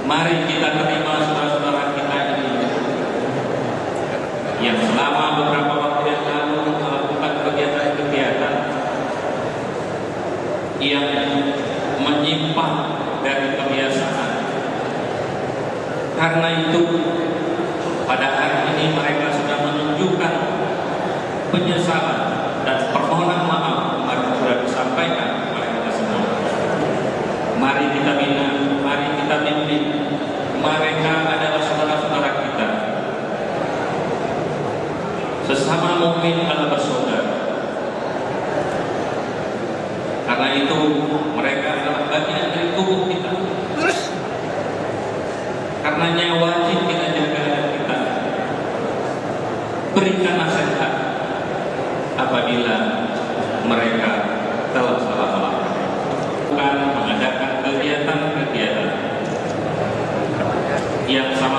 Mari kita terima saudara-saudara kita ini yang selama beberapa waktu yang lalu melakukan kegiatan-kegiatan yang menyimpang dari kebiasaan. Karena itu pada hari ini mereka sudah menunjukkan penyesalan dan permohonan maaf kemarin sudah disampaikan oleh kita semua. Mari kita bina, mari kita bimbing. Mereka adalah saudara-saudara kita. Sesama mukmin adalah bersaudara. Karena itu mereka adalah bagian dari tubuh kita. Karenanya wajib kita jaga dan kita berikan nasihat apabila mereka telah salah langkah. Bukan mengadakan kegiatan-kegiatan yang sama